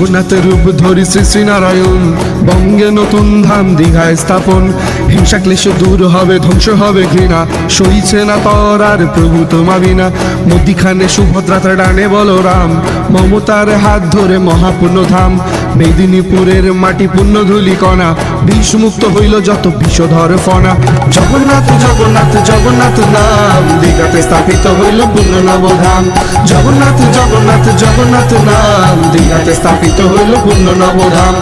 জগন্নাথের রূপ ধরি শ্রী শ্রীনারায়ণ, বঙ্গে নতুন ধাম দীঘায় স্থাপন। হিংসা ক্লেশ দূর হবে, ধ্বংস হবে ঘৃণা, সইছে না তর আর প্রভু তোমা বিনা। মধ্যিখানে সুভদ্রার ডানে বলরাম, মমতার হাত ধরে মহাপূর্ণ ধাম। মেদিনীপুরের মাটি পুণ্য ধুলি কণা, বিষমুক্ত হইল যত বিষধর ফনা। জগন্নাথ জগন্নাথ জগন্নাথ নাম, দীঘাতে স্থাপিত হইল পূর্ণ নবধাম। জগন্নাথ জগন্নাথ জগন্নাথ নাম, দীঘাতে স্থাপিত হইল পূর্ণ নবধাম।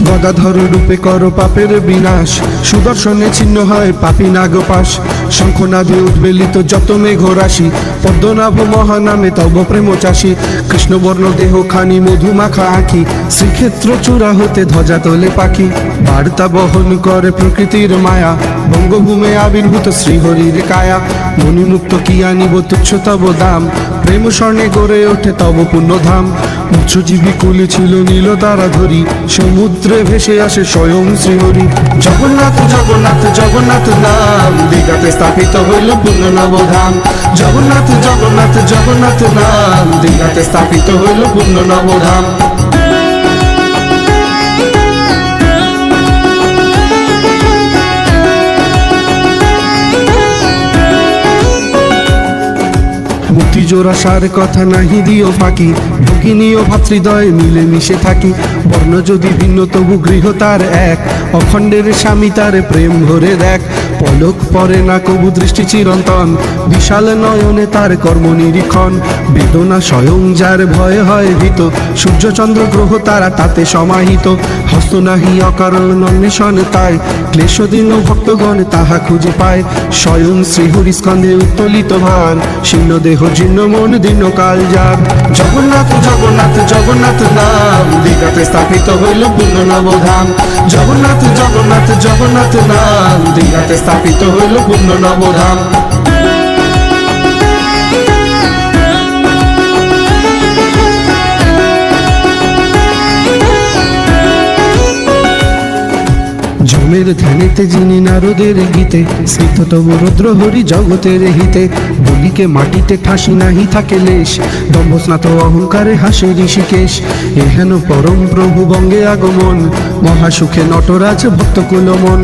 গদাধর রূপে কর পাপের বিনাশ, সুদর্শনে ছিন্ন হয় পাপী নাগপাশ। শঙ্খনাদে উদ্বেলিত যত মেঘ রাশি, পদ্মনাভ মহানামে তব প্রেম চাষী। কৃষ্ণবর্ণ দেহ খানি মধুমাখা আঁখি, শ্রীক্ষেত্র চূড়া হতে ধ্বজা তোলে পাখি। বার্তা বহন করে প্রকৃতির মায়া, বঙ্গভূমে আবির্ভূত শ্রীহরির কায়া। মণিমুক্ত কি আনিব তুচ্ছ তব দাম, প্রেম স্বর্ণে গড়ে ওঠে তব পুণ্যধাম। মৎস্যজীবী কুলে ছিল নীল তারা ধরি, সমুদ্রে ভেসে আসে স্বয়ং শ্রীহরি। জগন্নাথ জগন্নাথ জগন্নাথ নাম, দীঘাতে স্থাপিত হইল পূর্ণ নবধাম। জগন্নাথ জগন্নাথ জগন্নাথ নাম, দীঘাতে স্থাপিত হইল পূর্ণ নবধাম। মুক্তি জোড়া সার কথা নাহি দিও ফাঁকি, ভগিনী ও ভাতৃদয় মিলে মিশে থাকি। বর্ণ যদি ভিন্ন তবু গৃহ তার এক, অখণ্ডের স্বামী তার প্রেম ভরে দেখ। পলক পরে না কবু দৃষ্টি চিরন্তন, বিশাল নয়নে তার কর্ম নিরীক্ষণ। বেদনা স্বয়ং যার ভয়ে হয় ভীত, সূর্য চন্দ্র গ্রহ তারা তাতে সমাহিত। হস্ত নাহি অকারণ অন্বেষণ তাই, ক্লেশ দীন ভক্তগণ তাহা খুঁজে পায়। স্বয়ং শ্রীহরি স্কন্ধে উত্তোলিত ভার, শীর্ণ দেহ জীর্ণ মন দীর্ণ কাল যার। জগন্নাথ জগন্নাথ জগন্নাথ নাম, দীঘাতে স্থাপিত হইল পূর্ণ নবধাম। জগন্নাথ জগন্নাথ জগন্নাথ নাম, দীঘাতে স্থাপিত হইল পূর্ণ নবধাম। জমের ধ্যানেতে যিনি নারদের গীতে, স্মৃত তব রুদ্র হরি জগতের হিতে। বলিকে মাটিতে ঠাসি নাহি থাকে লেশ, দম্ভস্নাত অহংকারে হাসে ঋষিকেশ। এহেন পরম প্রভু বঙ্গে আগমন, মহাসুখে নটরাজ ভক্ত কুলমন।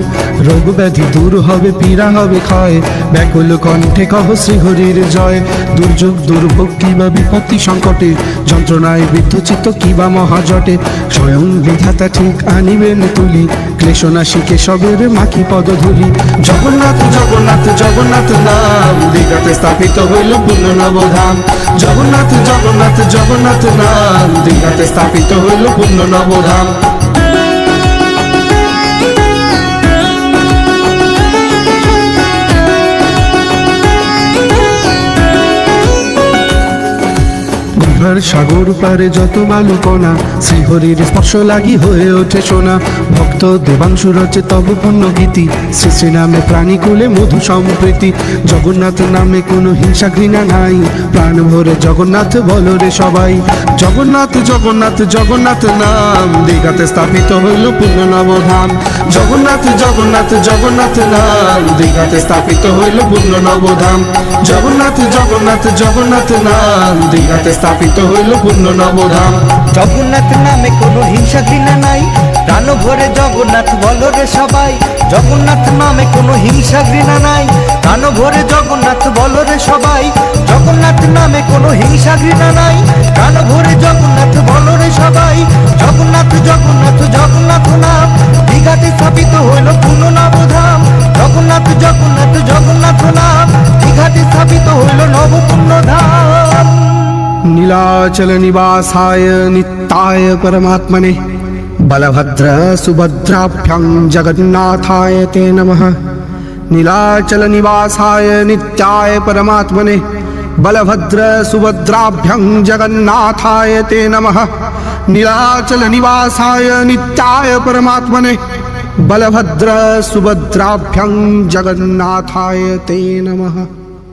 রোগ ব্যাধি দূর হবে, পীড়া হবে ক্ষয়, ব্যাকুল কণ্ঠে কহ শ্রীহরির জয়। দুর্যোগ দুর্ভোগ কিবা বিপত্তি সংকটে, যন্ত্রণায় বিদ্ধচিত্ত কিবা মহাজটে। স্বয়ং বিধাতা ঠিক আনিবেন তুলি, ক্লেশনাশী কেশবের মাখি পদধূলি। জগন্নাথ জগন্নাথ জগন্নাথ নাম, দীঘাতে স্থাপিত হইল পূর্ণ নবধাম। জগন্নাথ জগন্নাথ জগন্নাথ নাম, দীঘাতে স্থাপিত হইল পূর্ণ নবধাম। সাগর পারে যত বালুকণা, শ্রীহরির স্পর্শ লাগি হয়ে ওঠে সোনা। ভক্ত দেবাংশু রচে তব পুণ্য গীতি, শ্রী শ্রী নামে প্রাণী কুলে মধু সম্প্রীতি। জগন্নাথ নামে কোনো হিংসা ঘৃণা নাই, প্রাণ ভরে জগন্নাথ বলো রে সবাই। জগন্নাথ জগন্নাথ জগন্নাথ নাম, দীঘাতে স্থাপিত হইল পূর্ণ নবধাম। জগন্নাথ জগন্নাথ জগন্নাথ নাম, দীঘাতে স্থাপিত হইল পূর্ণ নবধাম। জগন্নাথ জগন্নাথ জগন্নাথ নাম, দীঘাতে স্থাপিত হইল পূর্ণ নবধাম। জগন্নাথ নামে কোনো হিংসা ঘৃণা নাই, প্রাণ ভরে জগন্নাথ বলো রে সবাই। জগন্নাথ নামে কোনো হিংসা ঘৃণা নাই, প্রাণ ভরে জগন্নাথ বলো রে সবাই। জগন্নাথ নামে কোনো হিংসা ঘৃণা নাই, প্রাণ ভরে জগন্নাথ বলো রে সবাই। জগন্নাথ জগন্নাথ জগন্নাথ নাম, দীঘাতে স্থাপিত হইল পূর্ণ নবধাম। জগন্নাথ জগন্নাথ জগন্নাথ নাম, দীঘাতে স্থাপিত হইল নব পূর্ণ ধাম। নীলাচল নিবাসায় নিত্যায় পরমাত্মনে, বলভদ্র সুভদ্রাভ্যাং জগন্নাথায় তে নমঃ। নীলাচল নিবাসায় নিত্যায় পরমাত্মনে, বলভদ্র সুভদ্রাভ্যাং জগন্নাথায় তে নমঃ। নীলাচল নিবাসায় নিত্যায় পরমাত্মনে, বলভদ্র সুভদ্রাভ্যাং জগন্নাথায় তে নমঃ।